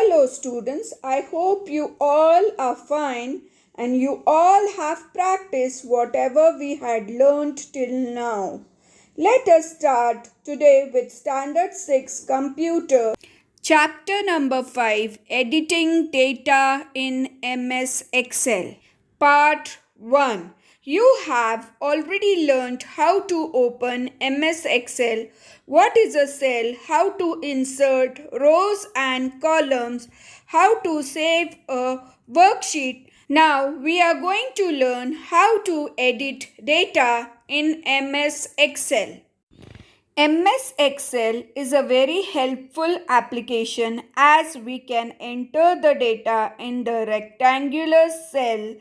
Hello students, I hope you all are fine and you all have practiced whatever we had learned till now. Let us start today with Standard 6 Computer Chapter number 5, Editing Data in MS Excel. Part 1. You have already learned how to open MS Excel, what is a cell, how to insert rows and columns, how to save a worksheet. Now we are going to learn how to edit data in MS Excel. MS Excel is a very helpful application as we can enter the data in the rectangular cell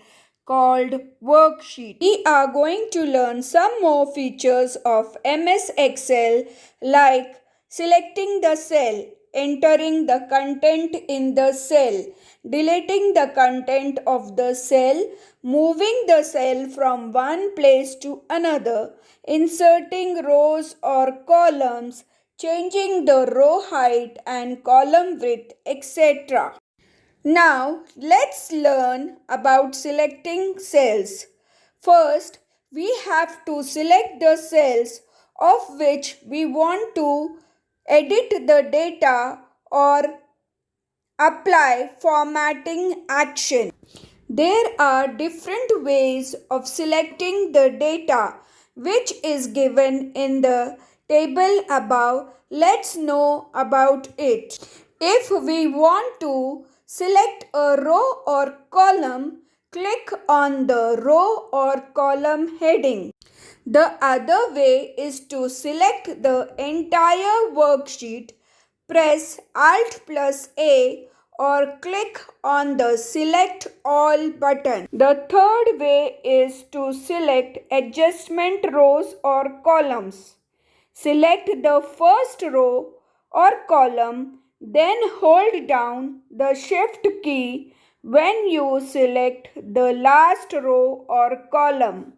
called worksheet. We are going to learn some more features of MS Excel like selecting the cell, entering the content in the cell, deleting the content of the cell, moving the cell from one place to another, inserting rows or columns, changing the row height and column width, etc. Now, let's learn about selecting cells. First, we have to select the cells of which we want to edit the data or apply formatting action. There are different ways of selecting the data which is given in the table above. Let's know about it. If we want to select a row or column, click on the row or column heading. The other way is to select the entire worksheet. Press Alt plus A or click on the Select All button. The third way is to select adjustment rows or columns. Select the first row or column, then hold down the Shift key when you select the last row or column.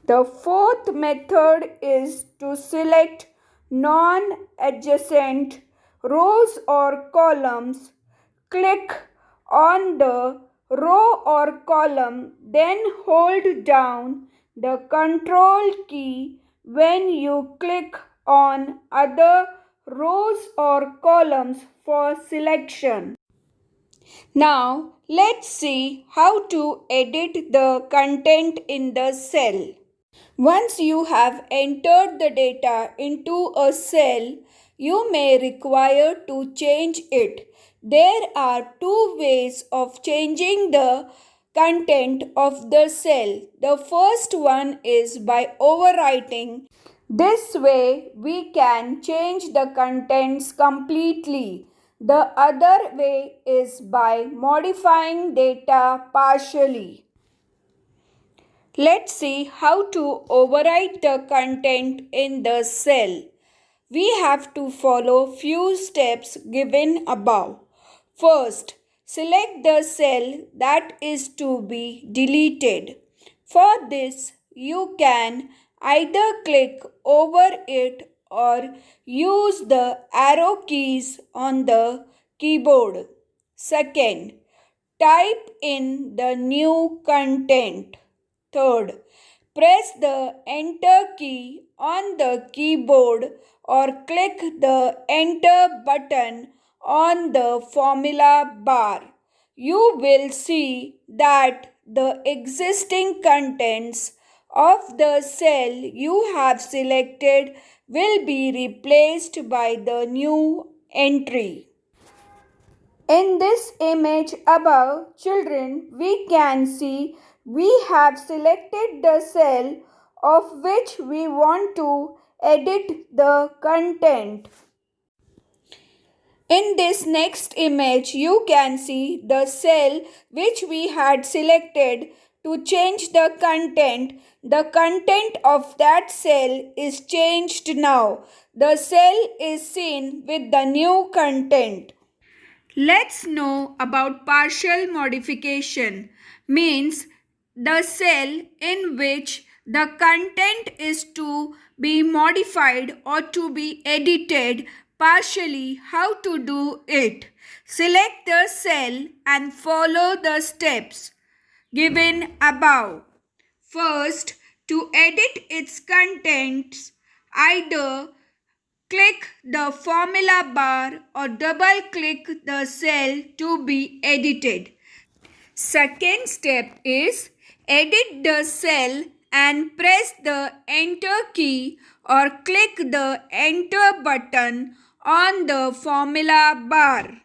The fourth method is to select non-adjacent rows or columns. Click on the row or column, then hold down the Control key when you click on other rows or columns for selection. Now, let's see how to edit the content in the cell. Once you have entered the data into a cell, you may require to change it. There are two ways of changing the content of the cell. The first one is by overwriting. This way we can change the contents completely. The other way is by modifying data partially. Let's see how to overwrite the content in the cell. We have to follow few steps given above. First, select the cell that is to be deleted. For this, you can either click over it or use the arrow keys on the keyboard. Second, type in the new content. Third, press the Enter key on the keyboard or click the Enter button on the formula bar. You will see that the existing contents of the cell you have selected will be replaced by the new entry. In this image above, children, we can see we have selected the cell of which we want to edit the content. In this next image, you can see the cell which we had selected to change the content. The content of that cell is changed now. The cell is seen with the new content. Let's know about partial modification. Means the cell in which the content is to be modified or to be edited partially how to do it. Select the cell and follow the steps given above. First, to edit its contents, either click the formula bar or double click the cell to be edited. Second step is edit the cell and press the enter key or click the enter button on the formula bar.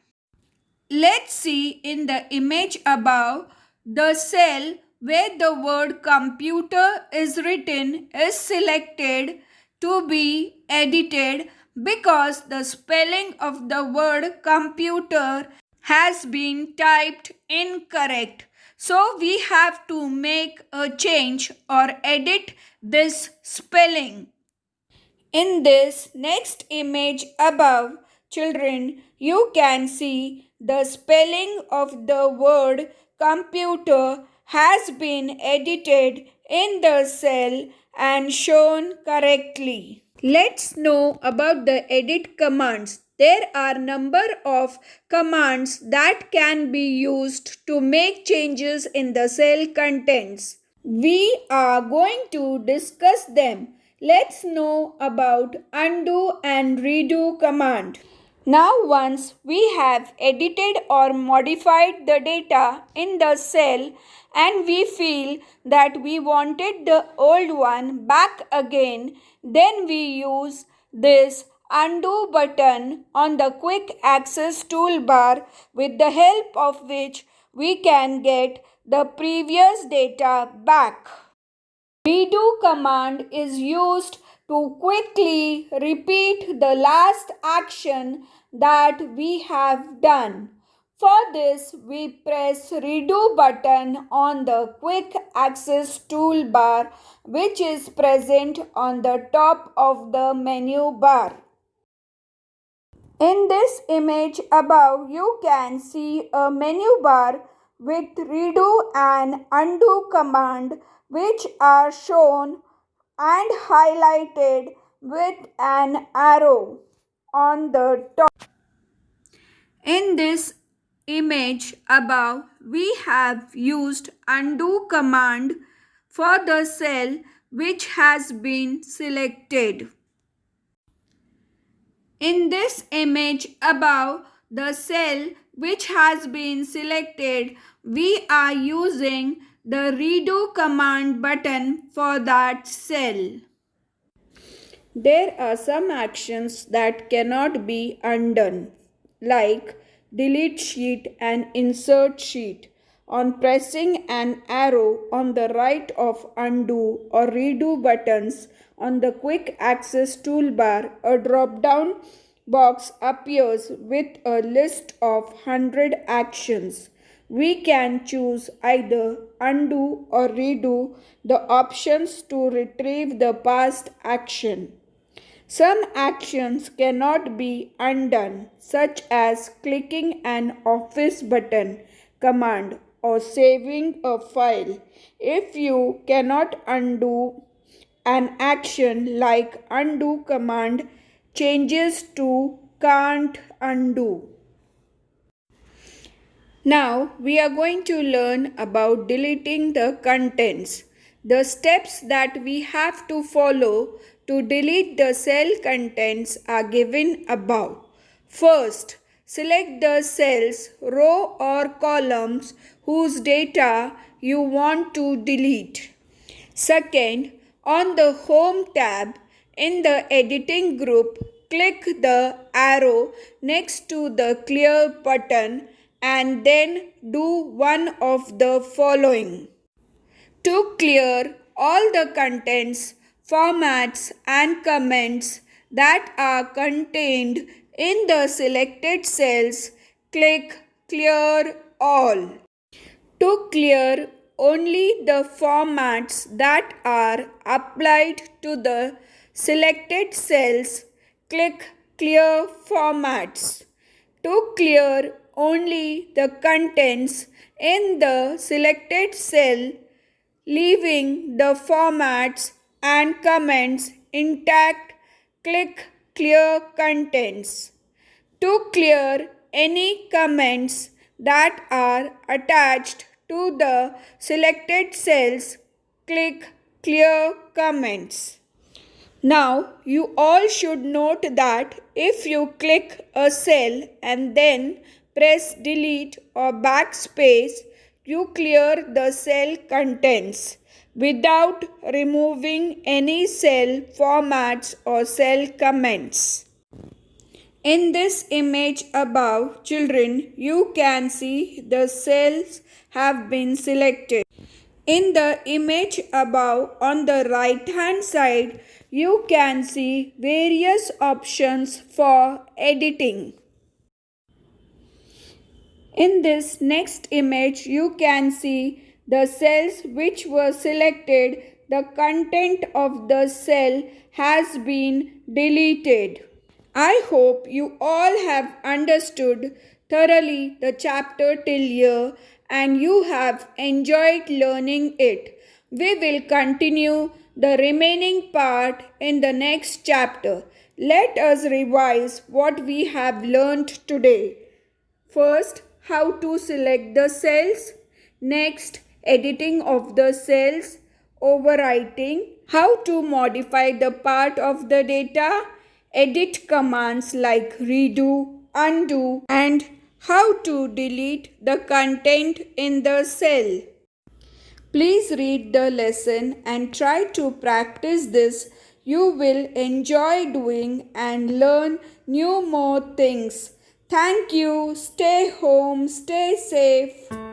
Let's see in the image above, the cell where the word computer is written is selected to be edited because the spelling of the word computer has been typed incorrect. So we have to make a change or edit this spelling. In this next image above, children, you can see the spelling of the word computer has been edited in the cell and shown correctly. Let's know about the edit commands. There are number of commands that can be used to make changes in the cell contents. We are going to discuss them. Let's know about undo and redo command. Now once we have edited or modified the data in the cell and we feel that we wanted the old one back again, then we use this undo button on the quick access toolbar, with the help of which we can get the previous data back. Redo command is used to quickly repeat the last action that we have done. For this, we press redo button on the quick access toolbar, which is present on the top of the menu bar. In this image above, you can see a menu bar with redo and undo command, which are shown and highlighted with an arrow on the top. In this image above, we have used undo command for the cell which has been selected. In this image above, the cell which has been selected, we are using the redo command button for that cell. There are some actions that cannot be undone, like delete sheet and insert sheet. On pressing an arrow on the right of undo or redo buttons on the quick access toolbar, a drop-down box appears with a list of 100 actions. We can choose either undo or redo the options to retrieve the past action. Some actions cannot be undone, such as clicking an office button command or saving a file. If you cannot undo an action, like undo command changes to can't undo. Now we are going to learn about deleting the contents. The steps that we have to follow to delete the cell contents are given above. First, select the cells, row or columns whose data you want to delete. Second, on the Home tab in the Editing group, click the arrow next to the Clear button and then do one of the following. To clear all the contents, formats and comments that are contained in the selected cells, click Clear All. To clear only the formats that are applied to the selected cells, click Clear Formats. To clear only the contents in the selected cell, leaving the formats and comments intact, click clear contents. To clear any comments that are attached to the selected cells, click Clear Comments. Now, you all should note that if you click a cell and then press delete or backspace, you clear the cell contents without removing any cell formats or cell comments. In this image above, children, you can see the cells have been selected. In the image above on the right hand side, you can see various options for editing. In this next image, you can see the cells which were selected. The content of the cell has been deleted. I hope you all have understood thoroughly the chapter till here and you have enjoyed learning it. We will continue the remaining part in the next chapter. Let us revise what we have learned today. First, how to select the cells. Next, editing of the cells, overwriting, how to modify the part of the data, edit commands like redo, undo, and how to delete the content in the cell. Please read the lesson and try to practice this. You will enjoy doing and learn new more things. Thank you. Stay home. Stay safe.